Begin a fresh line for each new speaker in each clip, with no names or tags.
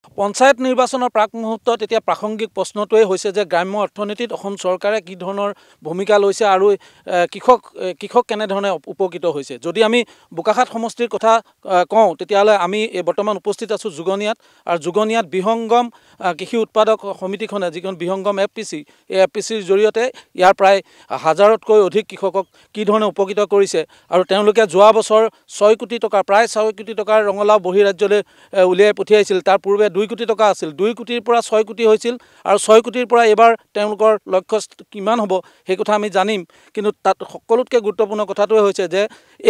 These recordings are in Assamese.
পঞ্চায়ত নিৰ্বাচনৰ প্ৰাক মুহূৰ্তত এতিয়া প্ৰাসংগিক প্ৰশ্নটোৱে হৈছে যে গ্ৰাম্য অৰ্থনীতিত অসম চৰকাৰে কি ধৰণৰ ভূমিকা লৈছে আৰু কৃষক কেনেধৰণে উপকৃত হৈছে। যদি আমি বোকাখাত সমষ্টিৰ কথা কওঁ তেতিয়াহ'লে আমি বৰ্তমান উপস্থিত আছোঁ যোগনিয়াত, আৰু যোগনিয়াত বিহংগম কৃষি উৎপাদক সমিতিখনে যিখন বিহংগম FPC, এই FPCৰ জৰিয়তে ইয়াৰ প্ৰায় 1000তকৈ অধিক কৃষকক কি ধৰণে উপকৃত কৰিছে। আৰু তেওঁলোকে যোৱা বছৰ 6 কোটি টকা, প্ৰায় 6 কোটি টকাৰ ৰঙালাও বহিৰাজ্যলৈ উলিয়াই পঠিয়াইছিল। তাৰ পূৰ্বে 2 কোটি টকা আছিল, 2 কোটিৰ পৰা 6 কোটি হৈছিল, আৰু 6 কোটিৰ পৰা এইবাৰ তেওঁলোকৰ লক্ষ্য কিমান হ'ব সেই কথা আমি জানিম। কিন্তু তাত সকলোতকৈ গুৰুত্বপূৰ্ণ কথাটোৱে হৈছে যে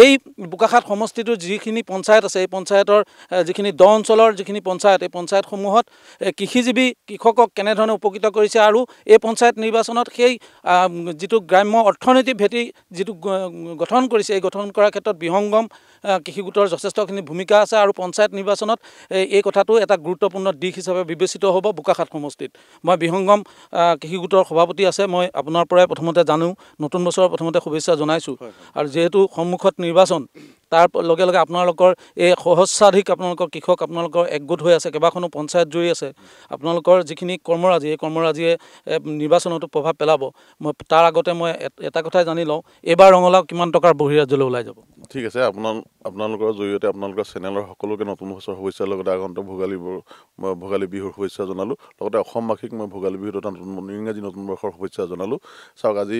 এই বোকাখাত সমষ্টিটোৰ যিখিনি পঞ্চায়ত আছে, এই পঞ্চায়তৰ যিখিনি 10 অঞ্চলৰ যিখিনি পঞ্চায়ত, এই পঞ্চায়তসমূহত কৃষিজীৱী কৃষকক কেনেধৰণে উপকৃত কৰিছে, আৰু এই পঞ্চায়ত নিৰ্বাচনত সেই যিটো গ্ৰাম্য অৰ্থনীতি ভেটি যিটো গঠন কৰিছে, এই গঠন কৰাৰ ক্ষেত্ৰত বিহংগম কৃষি গোটৰ যথেষ্টখিনি ভূমিকা আছে। আৰু পঞ্চায়ত নিৰ্বাচনত এই কথাটো এটা গুৰুত্বপূৰ্ণ দিশ হিচাপে বিবেচিত হ'ব বোকাখাত সমষ্টিত। মই বিহংগম কৃষি গোটৰ সভাপতি আছে, মই আপোনাৰ পৰাই প্ৰথমতে জানো, নতুন বছৰৰ প্ৰথমতে শুভেচ্ছা জনাইছোঁ। আৰু যিহেতু সন্মুখত নিৰ্বাচন, তাৰ লগে লগে আপোনালোকৰ এই সহস্ৰাধিক আপোনালোকৰ কৃষক আপোনালোকৰ একগোট হৈ আছে, কেইবাখনো পঞ্চায়ত জুৰি আছে। আপোনালোকৰ যিখিনি কৰ্মৰাজি, এই কৰ্মৰাজিয়ে নিৰ্বাচনতো প্ৰভাৱ পেলাব। মই তাৰ আগতে মই এটা কথাই জানি লওঁ, এইবাৰ ৰঙালাও কিমান টকাৰ বহিৰাজ্যলৈ ওলাই যাব?
ঠিক আছে, আপোনালোকৰ জৰিয়তে আপোনালোকৰ চেনেলৰ সকলোকে নতুন বছৰৰ শুভেচ্ছাৰ লগতে আগন্তুক ভোগালী বিহুৰ শুভেচ্ছা জনালোঁ। লগতে অসমবাসীক মই ভোগালী বিহুৰ তথা ইংৰাজী নতুন বৰ্ষৰ শুভেচ্ছা জনালোঁ। চাওক, আজি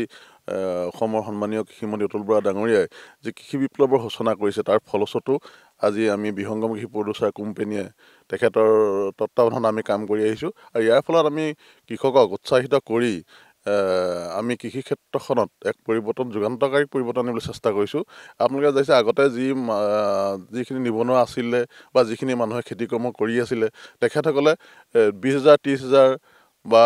অসমৰ সন্মানীয় কৃষিমন্ত্ৰী অতুল বৰা ডাঙৰীয়াই যি কৃষি বিপ্লৱৰ সূচনা কৰিছে, তাৰ ফলস্বৰূপে আজি আমি বিহংগম কৃষি প্ৰডিউচাৰ কোম্পেনীয়ে তেখেতৰ তত্ত্বাৱধানত আমি কাম কৰি আহিছোঁ। আৰু ইয়াৰ ফলত আমি কৃষকক উৎসাহিত কৰি আমি কৃষি ক্ষেত্ৰখনত এক যুগান্তকাৰী পৰিৱৰ্তন আনিবলৈ চেষ্টা কৰিছোঁ। আপোনালোকে জানিছে, আগতে যিখিনি নিবনুৱা আছিলে বা যিখিনি মানুহে খেতি কৰ্ম কৰি আছিলে, তেখেতসকলে 20,000, 30,000 বা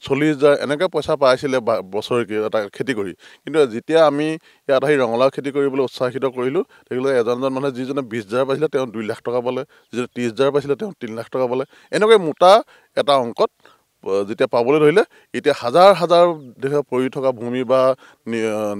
40,000 এনেকৈ পইচা পাইছিলে বছৰেকীয়া এটা খেতি কৰি। কিন্তু যেতিয়া আমি ইয়াত আহি ৰঙালাও খেতি কৰিবলৈ উৎসাহিত কৰিলোঁ, তেতিয়াহ'লে এজন মানুহে যিজনে 20,000 পাইছিলে তেওঁ 2 লাখ টকা পালে, যিজনে 30,000 পাইছিলে তেওঁ 3 লাখ টকা পালে। এনেকৈ মোটা এটা অংকত যেতিয়া পাবলৈ ধৰিলে, এতিয়া হাজাৰ হাজাৰ পৰি থকা ভূমি বা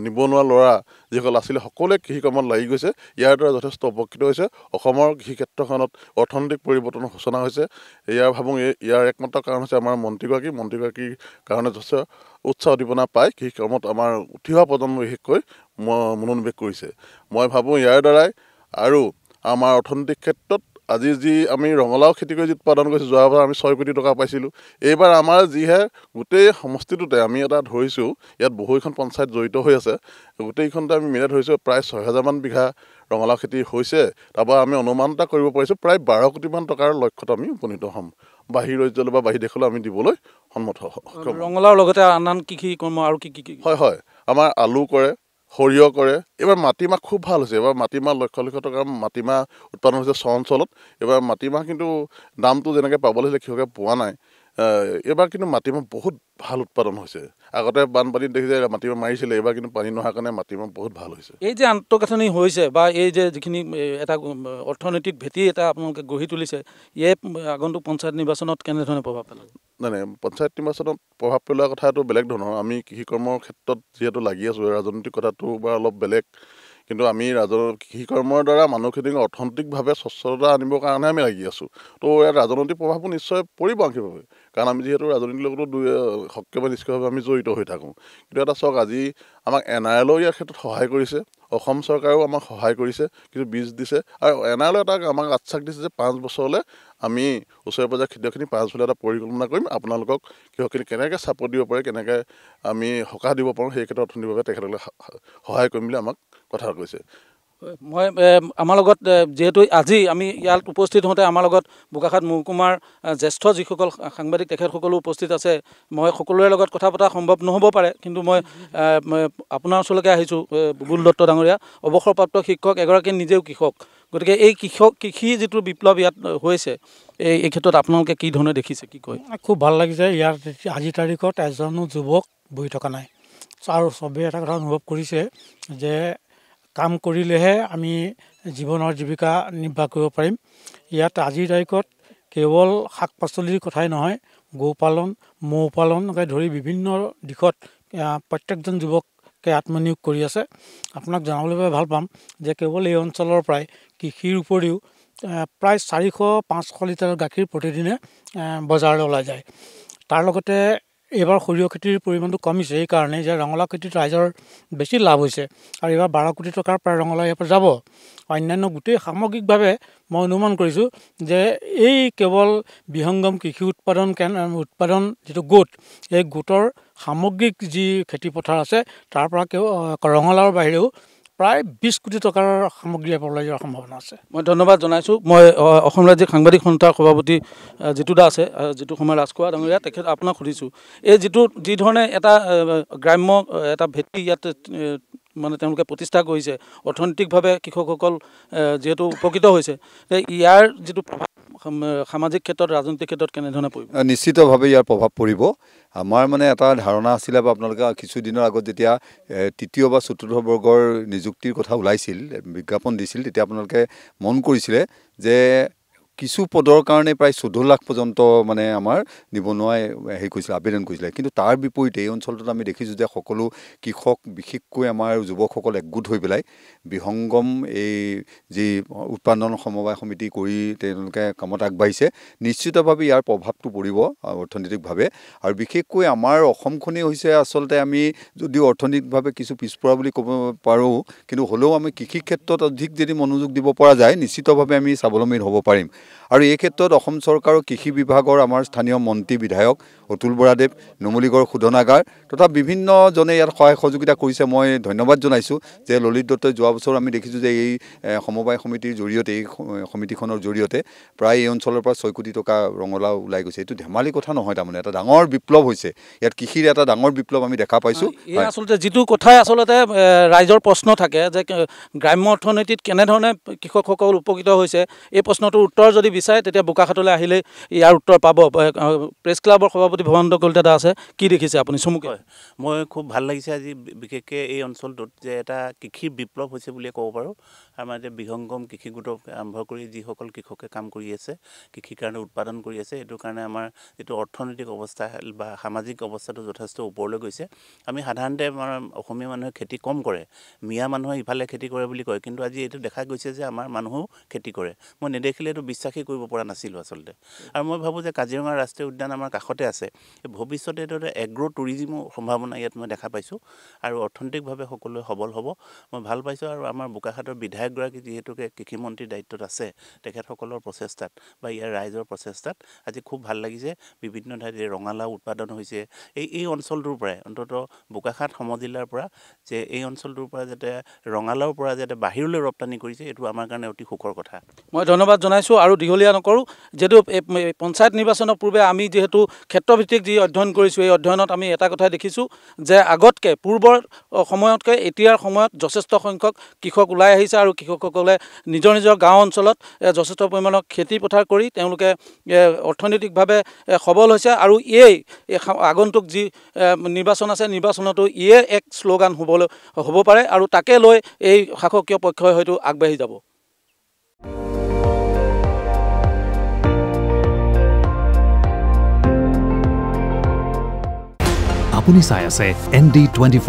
নিবনুৱা ল'ৰা যিসকল আছিলে সকলোৱে কৃষি কৰ্মত লাগি গৈছে। ইয়াৰ দ্বাৰা যথেষ্ট উপকৃত হৈছে। অসমৰ কৃষি ক্ষেত্ৰখনত অৰ্থনৈতিক পৰিৱৰ্তনৰ সূচনা হৈছে। ইয়াৰ একমাত্ৰ কাৰণ হৈছে আমাৰ মন্ত্ৰীগৰাকীৰ কাৰণে যথেষ্ট উৎসাহ উদ্দীপনা পায় কৃষি কৰ্মত আমাৰ উঠি অহা প্ৰজন্ম বিশেষকৈ মনোনিৱেশ কৰিছে। মই ভাবোঁ ইয়াৰ দ্বাৰাই আৰু আমাৰ অৰ্থনৈতিক ক্ষেত্ৰত আজি যি আমি ৰঙালাও খেতি কৰি যি উৎপাদন কৰিছোঁ, যোৱাবাৰ আমি 6 কোটি টকা পাইছিলোঁ। এইবাৰ আমাৰ যিহে গোটেই সমষ্টিটোতে আমি এটা ধৰিছোঁ, ইয়াত বহুকেইখন পঞ্চায়ত জড়িত হৈ আছে, গোটেইখনতে আমি মিলাই ধৰিছোঁ প্ৰায় 6,000মান বিঘা ৰঙালাও খেতি হৈছে। তাৰপৰা আমি অনুমান এটা কৰিব পাৰিছোঁ প্ৰায় 12 কোটিমান টকাৰ লক্ষ্যত আমি উপনীত হ'ম, বাহিৰ ৰাজ্যলৈ বা বাহিৰ দেশলৈ আমি দিবলৈ সন্মত হ'ম।
ৰঙালাওৰ লগতে আন কৃষি কৰ্ম আৰু কি?
হয়, আমাৰ আলু কৰে, সৰিয়হ কৰে। এইবাৰ মাটিমাহ খুব ভাল হৈছে। এইবাৰ মাটিমাহ লক্ষ টকাৰ মাটিমাহ উৎপাদন হৈছে চৰ অঞ্চলত। এইবাৰ মাটিমাহ কিন্তু দামটো যেনেকৈ পাবলৈ হ'লে কৃষকে পোৱা নাই। এইবাৰ কিন্তু মাটিমাহ বহুত ভাল উৎপাদন হৈছে। আগতে বানপানীত দেখিছে মাটিমাহ মাৰিছিলে, এইবাৰ কিন্তু পানী নোহোৱাৰ কাৰণে মাটিমাহ বহুত ভাল হৈছে।
এই যে আন্তঃগাঁথনি হৈছে বা এই যে যিখিনি এটা অৰ্থনৈতিক ভেটি এটা আপোনালোকে গঢ়ি তুলিছে, ইয়ে আগন্তুক পঞ্চায়ত নিৰ্বাচনত কেনেধৰণে প্ৰভাৱ পেলাব?
নাই, পঞ্চায়ত নিৰ্বাচনত প্ৰভাৱ পেলোৱা কথাটো বেলেগ ধৰণৰ। আমি কৃষি কৰ্মৰ ক্ষেত্ৰত যিহেতু লাগি আছোঁ, ৰাজনৈতিক কথাটো বা অলপ বেলেগ। কিন্তু আমি কৃষি কৰ্মৰ দ্বাৰা মানুহখিনিক অৰ্থনৈতিকভাৱে স্বচ্ছতা আনিবৰ কাৰণে আমি লাগি আছোঁ। তো ইয়াত ৰাজনৈতিক প্ৰভাৱো নিশ্চয় পৰিব আংশিকভাৱে, কাৰণ আমি যিহেতু ৰাজনীতিৰ লগতো সক্ৰিয় বা নিষ্ক্ৰিয়ভাৱে আমি জড়িত হৈ থাকোঁ। কিন্তু এটা চাওক, আজি আমাক NRLও ইয়াৰ ক্ষেত্ৰত সহায় কৰিছে, অসম চৰকাৰেও আমাক সহায় কৰিছে, কিছু বীজ দিছে। আৰু NRLও আমাক আশ্বাস দিছে যে 5 বছৰলৈ আমি ওচৰে পাঁজৰে খেতিয়কখিনি 5 বছৰলৈ এটা পৰিকল্পনা কৰিম, আপোনালোকক কৃষকখিনি কেনেকৈ ছাপোৰ্ট দিব পাৰে, কেনেকৈ আমি সকাহ দিব পাৰোঁ, সেই ক্ষেত্ৰত অৰ্থনৈতিকভাৱে তেখেতসকলে সহায় কৰিম বুলি আমাক কথা কৈছে।
মই আমাৰ লগত যিহেতু আজি আমি ইয়াত উপস্থিত হওঁতে আমাৰ লগত বোকাখাত মহকুমাৰ জ্যেষ্ঠ যিসকল সাংবাদিক তেখেতসকলো উপস্থিত আছে। মই সকলোৰে লগত কথা পতা সম্ভৱ নহ'ব পাৰে, কিন্তু মই আপোনাৰ ওচৰলৈকে আহিছোঁ। বুবুল দত্ত ডাঙৰীয়া অৱসৰপ্ৰাপ্ত শিক্ষক, এগৰাকী নিজেও কৃষক। গতিকে এই কৃষি যিটো বিপ্লৱ ইয়াত হৈছে, এই ক্ষেত্ৰত আপোনালোকে কি ধৰণে দেখিছে, কি কয়?
খুব ভাল লাগিছে। ইয়াত আজিৰ তাৰিখত এজনো যুৱক বহি থকা নাই, আৰু চবেই এটা কথা অনুভৱ কৰিছে যে কাম কৰিলেহে আমি জীৱিকা নিৰ্বাহ কৰিব পাৰিম। ইয়াত আজিৰ তাৰিখত কেৱল শাক পাচলিৰ কথাই নহয়, গো পালন, মৌ পালনকে ধৰি বিভিন্ন দিশত প্ৰত্যেকজন যুৱকে আত্মনিয়োগ কৰি আছে। আপোনাক জনাবলৈ পাই ভাল পাম যে কেৱল এই অঞ্চলৰ পৰাই কৃষিৰ উপৰিও প্ৰায় 400-500 লিটাৰ গাখীৰ প্ৰতিদিনে বজাৰলৈ ওলাই যায়। তাৰ লগতে এইবাৰ সৰিয়হ খেতিৰ পৰিমাণটো কমিছে এইকাৰণে যে ৰঙালাও খেতিত ৰাইজৰ বেছি লাভ হৈছে আৰু এইবাৰ 12 কোটি টকাৰ প্ৰায় ৰঙালাও ইয়াৰ পৰা যাব। অন্যান্য গোটেই সামগ্ৰিকভাৱে মই অনুমান কৰিছোঁ যে এই কেৱল বিহংগম কৃষি উৎপাদন যিটো গোট, এই গোটৰ সামগ্ৰিক যি খেতিপথাৰ আছে তাৰ পৰা ৰঙালাওৰ বাহিৰেও প্ৰায় 20 কোটি টকাৰ সামগ্ৰী ওলাই যোৱাৰ সম্ভাৱনা আছে।
মই ধন্যবাদ জনাইছোঁ। মই অসম ৰাজ্যিক সাংবাদিক সন্থাৰ সভাপতি জিতু দা আছে, জিতু কুমাৰ ৰাজখোৱা ডাঙৰীয়া, তেখেত আপোনাক সুধিছোঁ, এই যি ধৰণে এটা গ্ৰাম্য এটা ভেটি ইয়াত মানে তেওঁলোকে প্ৰতিষ্ঠা কৰিছে, অৰ্থনৈতিকভাৱে কৃষকসকল যিহেতু উপকৃত হৈছে, ইয়াৰ যিটো প্ৰভাৱ সামাজিক ক্ষেত্ৰত, ৰাজনৈতিক ক্ষেত্ৰত কেনেধৰণে পৰিব?
নিশ্চিতভাৱে ইয়াৰ প্ৰভাৱ পৰিব। আমাৰ মানে এটা ধাৰণা আছিলে বা আপোনালোকে কিছুদিনৰ আগত যেতিয়া 3য় বা 4ৰ্থ বৰ্গৰ নিযুক্তিৰ কথা ওলাইছিল, বিজ্ঞাপন দিছিল, তেতিয়া আপোনালোকে মন কৰিছিলে যে কিছু পদৰ কাৰণে প্ৰায় 14 লাখ পৰ্যন্ত মানে আমাৰ নিবনুৱাই কৰিছিলে, আবেদন কৰিছিলে। কিন্তু তাৰ বিপৰীতে এই অঞ্চলটোত আমি দেখিছোঁ যে সকলো কৃষক, বিশেষকৈ আমাৰ যুৱকসকল একগোট হৈ পেলাই বিহংগম এই যি উৎপাদন সমবায় সমিতি কৰি তেওঁলোকে কামত আগবাঢ়িছে। নিশ্চিতভাৱে ইয়াৰ প্ৰভাৱটো পৰিব অৰ্থনৈতিকভাৱে, আৰু বিশেষকৈ আমাৰ অসমখনেই হৈছে আচলতে আমি যদিও অৰ্থনৈতিকভাৱে কিছু পিছপৰা বুলি ক'ব পাৰোঁ, কিন্তু হ'লেও আমি কৃষি ক্ষেত্ৰত অধিক যদি মনোযোগ দিব পৰা যায় নিশ্চিতভাৱে আমি স্বাৱলম্বী হ'ব পাৰিম। আৰু এই ক্ষেত্ৰত অসম চৰকাৰৰ কৃষি বিভাগৰ আমাৰ স্থানীয় মন্ত্ৰী বিধায়ক অতুল বৰাদেৱ, নুমলীগড় শোধনাগাৰ তথা বিভিন্নজনে ইয়াত সহায় সহযোগিতা কৰিছে। মই ধন্যবাদ জনাইছোঁ যে ললিত দত্তই যোৱা বছৰ আমি দেখিছোঁ যে এই সমবায় সমিতিৰ জৰিয়তে, এই সমিতিখনৰ জৰিয়তে প্ৰায় এই অঞ্চলৰ পৰা 6 কোটি টকা ৰঙালাও ওলাই গৈছে। এইটো ধেমালি কথা নহয়, তাৰমানে এটা ডাঙৰ বিপ্লৱ হৈছে ইয়াত, কৃষিৰ এটা ডাঙৰ বিপ্লৱ আমি দেখা পাইছোঁ।
এই আচলতে যিটো কথাই আচলতে ৰাইজৰ প্ৰশ্ন থাকে যে গ্ৰাম্য অৰ্থনীতিত কেনেধৰণে কৃষকসকল উপকৃত হৈছে, এই প্ৰশ্নটোৰ উত্তৰ যদি বিচাৰে তেতিয়া বোকাখাতলৈ আহিলে ইয়াৰ উত্তৰ পাব। প্ৰেছ ক্লাবৰ সভাপতি ভৱানন্দ কলিতা দা আছে, কি দেখিছে আপুনি চমুকৈ?
মই খুব ভাল লাগিছে আজি বিশেষকৈ এই অঞ্চলটোত যে এটা কৃষিৰ বিপ্লৱ হৈছে বুলিয়ে ক'ব পাৰোঁ। আমাৰ যে বিহংগম কৃষি গোটক আৰম্ভ কৰি যিসকল কৃষকে কাম কৰি আছে, কৃষিৰ কাৰণে উৎপাদন কৰি আছে, এইটোৰ কাৰণে আমাৰ যিটো অৰ্থনৈতিক অৱস্থা বা সামাজিক অৱস্থাটো যথেষ্ট ওপৰলৈ গৈছে। আমি সাধাৰণতে আমাৰ অসমীয়া মানুহে খেতি কম কৰে, মিয়া মানুহে ইফালে খেতি কৰে বুলি কয়, কিন্তু আজি এইটো দেখা গৈছে যে আমাৰ মানুহেও খেতি কৰে। মই নেদেখিলে এইটো বিশ্বাসেই কৰিব পৰা নাছিলোঁ আচলতে। আৰু মই ভাবোঁ যে কাজিৰঙা ৰাষ্ট্ৰীয় উদ্যান আমাৰ কাষতে আছে, ভৱিষ্যতে এইটো এটা এগ্ৰ' টুৰিজিমৰ সম্ভাৱনা ইয়াত মই দেখা পাইছোঁ, আৰু অৰ্থনৈতিকভাৱে সকলোৱে সবল হ'ব, মই ভাল পাইছোঁ। আৰু আমাৰ বোকাখাতৰ বিধায়কগৰাকী যিহেতুকে কৃষিমন্ত্ৰীৰ দায়িত্বত আছে, তেখেতসকলৰ প্ৰচেষ্টাত বা ইয়াৰ ৰাইজৰ প্ৰচেষ্টাত আজি খুব ভাল লাগিছে। বিভিন্ন ঠাইত ৰঙালাও উৎপাদন হৈছে এই অঞ্চলটোৰ পৰাই, অন্ততঃ বোকাখাত সমজিলাৰ পৰা, যে এই অঞ্চলটোৰ পৰা যাতে ৰঙালাওৰ পৰা যাতে বাহিৰলৈ ৰপ্তানি কৰিছে, এইটো আমাৰ কাৰণে অতি সুখৰ কথা।
মই ধন্যবাদ জনাইছোঁ আৰু দীঘলীয়া নকৰোঁ। যিহেতু পঞ্চায়ত নিৰ্বাচনৰ পূৰ্বে আমি যিহেতু ক্ষেত্ৰভিত্তিক যি অধ্যয়ন কৰিছোঁ, এই অধ্যয়নত আমি এটা কথাই দেখিছোঁ যে আগতকৈ, পূৰ্বৰ সময়তকৈ এতিয়াৰ সময়ত যথেষ্ট সংখ্যক কৃষক ওলাই আহিছে, আৰু কৃষকসকলে নিজৰ নিজৰ গাঁও অঞ্চলত যথেষ্ট পৰিমাণৰ খেতি পথাৰ কৰি তেওঁলোকে অৰ্থনৈতিকভাৱে সবল হৈছে। আৰু এই আগন্তুক যি নিৰ্বাচন আছে, নিৰ্বাচনতো ইয়ে এক শ্লোগান হ'ব পাৰে, আৰু তাকে লৈ এই শাসকীয় পক্ষই হয়তো আগবাঢ়ি যাব।
আপুনি চাই আছে ND24,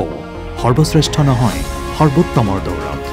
সৰ্বশ্ৰেষ্ঠ নহয়, সৰ্বোত্তমৰ দৌৰত।